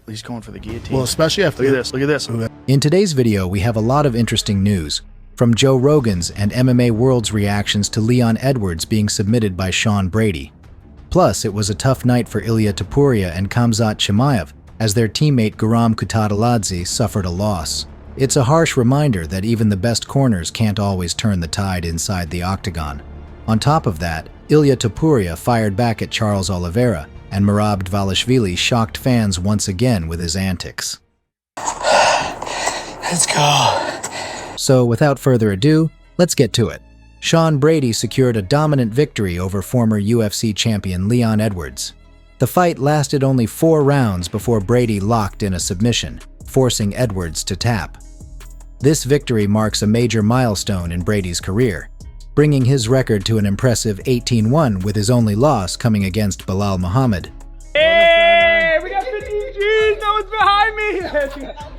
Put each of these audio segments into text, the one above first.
He's going for the guillotine. Well, especially after... Look at this. Look at this. In today's video, we have a lot of interesting news, from Joe Rogan's and MMA World's reactions to Leon Edwards being submitted by Sean Brady. Plus, it was a tough night for Ilya Topuria and Khamzat Chimaev, as their teammate Guram Kutateladze suffered a loss. It's a harsh reminder that even the best corners can't always turn the tide inside the Octagon. On top of that, Ilya Topuria fired back at Charles Oliveira, and Merab Dvalishvili shocked fans once again with his antics. Let's go. So without further ado, let's get to it. Sean Brady secured a dominant victory over former UFC champion Leon Edwards. The fight lasted only 4 rounds before Brady locked in a submission, forcing Edwards to tap. This victory marks a major milestone in Brady's career, bringing his record to an impressive 18-1 with his only loss coming against Belal Muhammad. Hey, we got 50 G's, no one's behind me!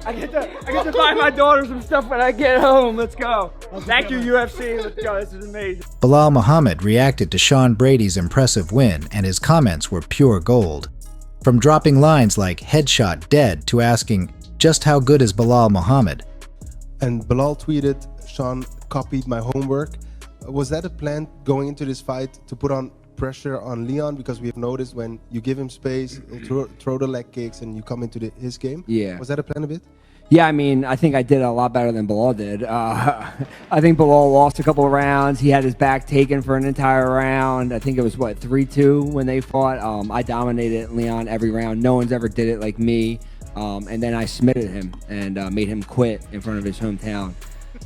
I get to buy my daughter some stuff when I get home, let's go. Thank you UFC, let's go, this is amazing. Belal Muhammad reacted to Sean Brady's impressive win, and his comments were pure gold. From dropping lines like "headshot dead" to asking, "just how good is Belal Muhammad?" And Belal tweeted, "Sean copied my homework." Was that a plan going into this fight to put on pressure on Leon? Because we have noticed when you give him space, he'll throw the leg kicks and you come into his game. Yeah. Was that a plan of it? Yeah, I mean, I think I did a lot better than Belal did. I think Belal lost a couple of rounds. He had his back taken for an entire round. I think it was, what, 3-2 when they fought. I dominated Leon every round. No one's ever did it like me. And then I submitted him and made him quit in front of his hometown.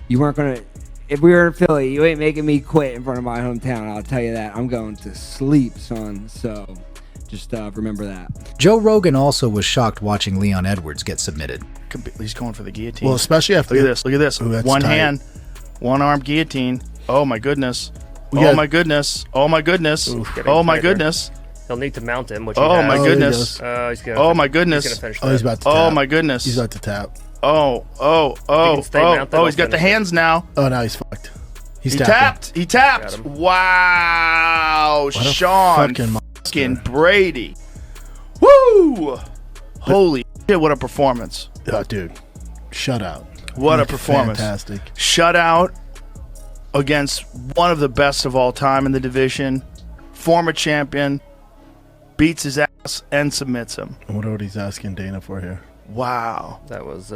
You weren't going to... If we were in Philly, you ain't making me quit in front of my hometown, I'll tell you that. I'm going to sleep, son. So just remember that. Joe Rogan also was shocked watching Leon Edwards get submitted. He's going for the guillotine. Well, especially after... Look at this. Look at this. Ooh, one tight. hand, one arm guillotine. Oh my goodness. Oh my goodness. Oh my goodness. Oh my goodness. He'll need to mount him, which Oh he my has. goodness. He's gonna Oh my He's goodness. gonna finish Oh, he's that. about to tap. Oh my goodness. He's about to tap. Oh. He's got the hands now. Oh, now he's fucked. He's He tapping. tapped. He tapped. Wow. What a Sean fucking fucking monster. Brady. Woo. Holy shit, what a performance. Oh, dude. Shutout. What a performance. Fantastic. Shutout against one of the best of all time in the division. Former champion. Beats his ass and submits him. I wonder what he's asking Dana for here. Wow. That was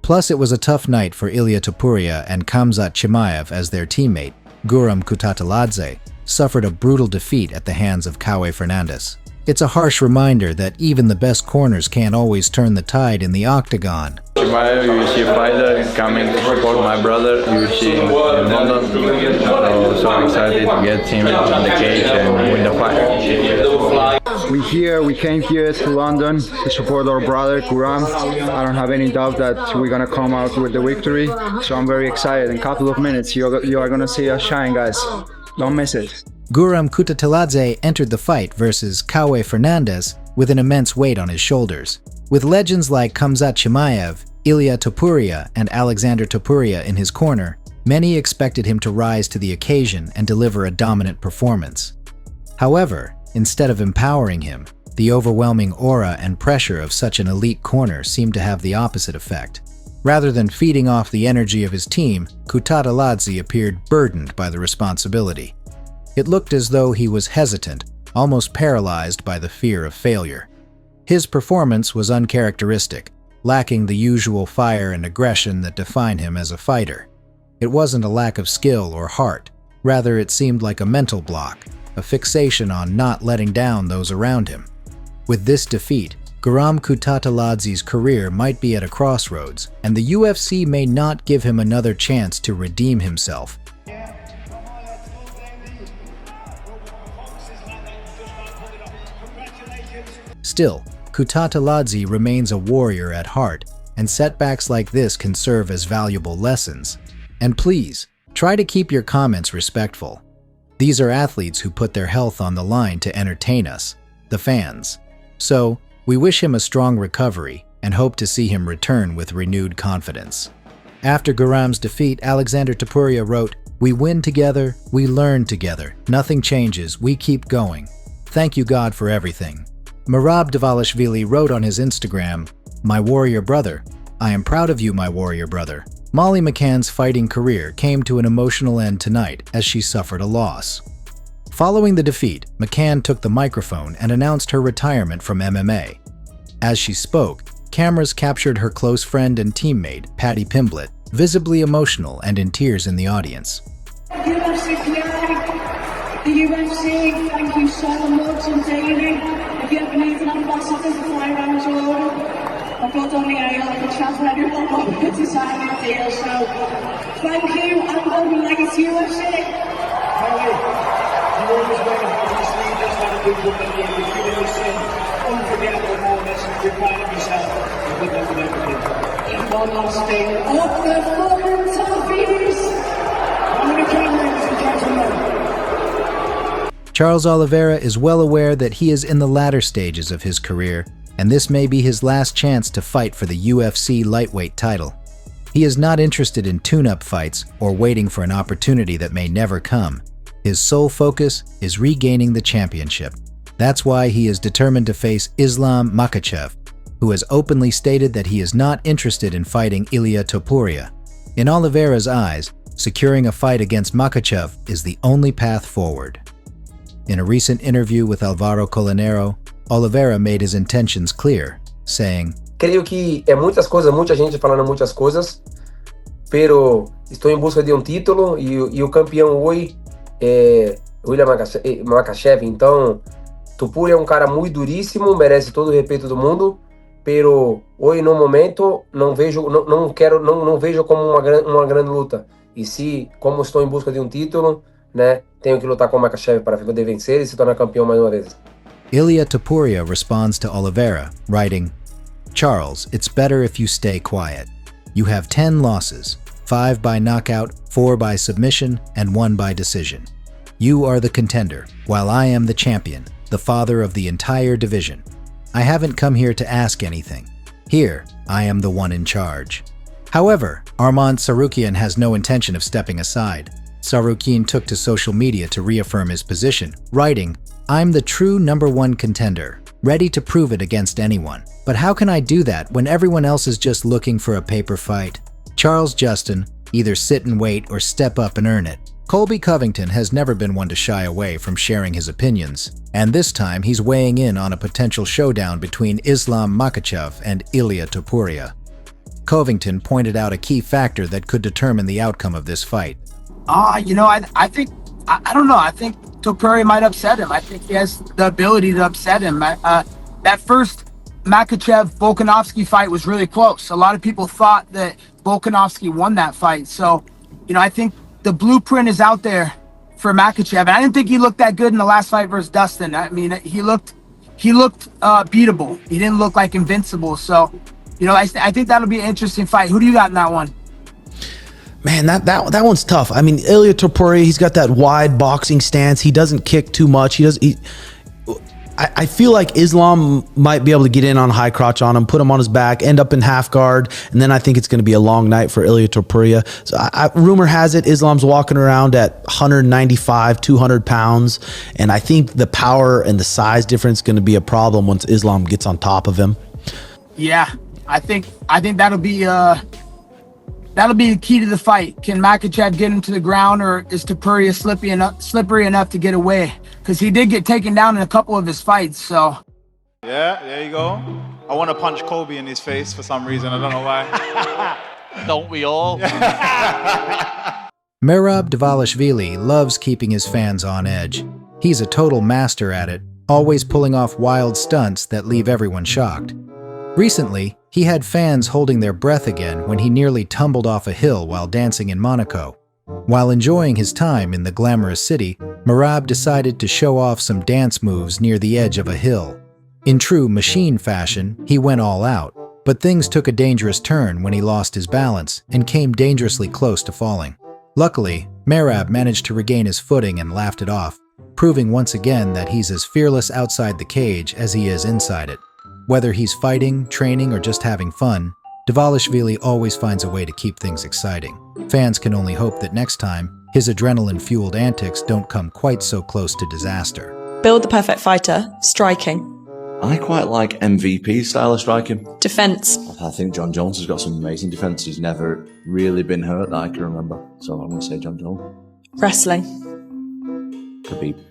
Plus, it was a tough night for Ilya Topuria and Khamzat Chimaev as their teammate, Guram Kutateladze, suffered a brutal defeat at the hands of Kawhi Fernandez. It's a harsh reminder that even the best corners can't always turn the tide in the Octagon. Chimaev, UFC fighter, coming to support my brother, UFC in London. So excited to get him in the cage and win the fight. We came here to London to support our brother Guram. I don't have any doubt that we're gonna come out with the victory. So I'm very excited. In a couple of minutes, you are gonna see us shine, guys. Don't miss it. Guram Kutateladze entered the fight versus Kawhi Fernandez with an immense weight on his shoulders. With legends like Khamzat Chimaev, Ilya Topuria, and Alexander Topuria in his corner, many expected him to rise to the occasion and deliver a dominant performance. However, instead of empowering him, the overwhelming aura and pressure of such an elite corner seemed to have the opposite effect. Rather than feeding off the energy of his team, Kutateladze appeared burdened by the responsibility. It looked as though he was hesitant, almost paralyzed by the fear of failure. His performance was uncharacteristic, lacking the usual fire and aggression that define him as a fighter. It wasn't a lack of skill or heart, rather it seemed like a mental block, a fixation on not letting down those around him. With this defeat, Guram Kutateladze's career might be at a crossroads, and the UFC may not give him another chance to redeem himself. Still, Kutateladze remains a warrior at heart, and setbacks like this can serve as valuable lessons. And please, try to keep your comments respectful. These are athletes who put their health on the line to entertain us, the fans. So, we wish him a strong recovery and hope to see him return with renewed confidence. After Guram's defeat, Alexander Topuria wrote, "We win together, we learn together. Nothing changes, we keep going. Thank you God for everything." Merab Dvalishvili wrote on his Instagram, "My warrior brother. I am proud of you, my warrior brother." Molly McCann's fighting career came to an emotional end tonight as she suffered a loss. Following the defeat, McCann took the microphone and announced her retirement from MMA. As she spoke, cameras captured her close friend and teammate, Paddy Pimblett, visibly emotional and in tears in the audience. The UFC, thank you so much, and Davey, if you ever need an ambassador to fly around Jordan, I've got on the air like a transfer everyone over to sign your deal, so thank you, and over like it's UFC. Harry, you always win, obviously, just had a good look at you, you've given us some unforgettable moments, and you're proud of yourself, and good luck with everything. And one last thing, up the fucking Toughies! I'm going to come, ladies and gentlemen. Charles Oliveira is well aware that he is in the latter stages of his career, and this may be his last chance to fight for the UFC lightweight title. He is not interested in tune-up fights or waiting for an opportunity that may never come. His sole focus is regaining the championship. That's why he is determined to face Islam Makhachev, who has openly stated that he is not interested in fighting Ilya Topuria. In Oliveira's eyes, securing a fight against Makhachev is the only path forward. In a recent interview with Álvaro Colinero, Oliveira made his intentions clear, saying, Creio que é muitas coisas, muita gente falando muitas coisas, pero estou em busca de título e o campeão hoje é o Ilya Makhachev. Então, Topuria é cara muito duríssimo, merece todo o respeito do mundo, pero hoje no momento não vejo como uma grande luta. E se, como estou em busca de título, né, tenho que lutar com o Makhachev para poder vencer e se tornar campeão mais uma vez. Ilya Topuria responds to Oliveira, writing, "Charles, it's better if you stay quiet. You have 10 losses, 5 by knockout, 4 by submission, and 1 by decision. You are the contender, while I am the champion, the father of the entire division. I haven't come here to ask anything. Here, I am the one in charge." However, Arman Tsarukyan has no intention of stepping aside. Tsarukyan took to social media to reaffirm his position, writing, "I'm the true #1 contender, ready to prove it against anyone. But how can I do that when everyone else is just looking for a paper fight? Charles Justin, either sit and wait or step up and earn it." Colby Covington has never been one to shy away from sharing his opinions, and this time he's weighing in on a potential showdown between Islam Makhachev and Ilya Topuria. Covington pointed out a key factor that could determine the outcome of this fight. I think, I don't know. I think Topuria might upset him. I think he has the ability to upset him. That first Makhachev-Volkanovski fight was really close. A lot of people thought that Volkanovski won that fight. So, I think the blueprint is out there for Makhachev. And I didn't think he looked that good in the last fight versus Dustin. I mean, he looked beatable. He didn't look like invincible. So, I think that'll be an interesting fight. Who do you got in that one? Man, that one's tough. I mean, Ilya Topuria, he's got that wide boxing stance. He doesn't kick too much. I feel like Islam might be able to get in on a high crotch on him, put him on his back, end up in half guard, and then I think it's going to be a long night for Ilya Topuria. So rumor has it Islam's walking around at 195, 200 pounds, and I think the power and the size difference is going to be a problem once Islam gets on top of him. Yeah, I think that'll be the key to the fight. Can Makhachev get him to the ground, or is Topuria slippery enough to get away? Because he did get taken down in a couple of his fights, so. Yeah, there you go. I want to punch Colby in his face for some reason. I don't know why. Don't we all? Merab Dvalishvili loves keeping his fans on edge. He's a total master at it, always pulling off wild stunts that leave everyone shocked. Recently, he had fans holding their breath again when he nearly tumbled off a hill while dancing in Monaco. While enjoying his time in the glamorous city, Merab decided to show off some dance moves near the edge of a hill. In true machine fashion, he went all out, but things took a dangerous turn when he lost his balance and came dangerously close to falling. Luckily, Merab managed to regain his footing and laughed it off, proving once again that he's as fearless outside the cage as he is inside it. Whether he's fighting, training, or just having fun, Dvalishvili always finds a way to keep things exciting. Fans can only hope that next time, his adrenaline-fueled antics don't come quite so close to disaster. Build the perfect fighter, striking. I quite like MVP style of striking. Defence. I think John Jones has got some amazing defence. He's never really been hurt that I can remember. So I'm going to say John Jones. Wrestling. Khabib.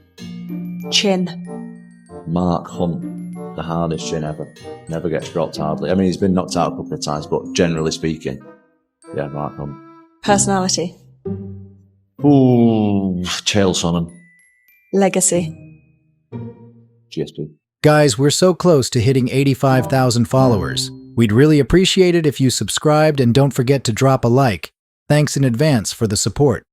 Chin. Mark Hunt. The hardest chin ever. Never gets dropped hardly. I mean, he's been knocked out a couple of times, but generally speaking, yeah, Mark Hunt. Personality. Ooh, Chael Sonnen. Legacy. GSP. Guys, we're so close to hitting 85,000 followers. We'd really appreciate it if you subscribed and don't forget to drop a like. Thanks in advance for the support.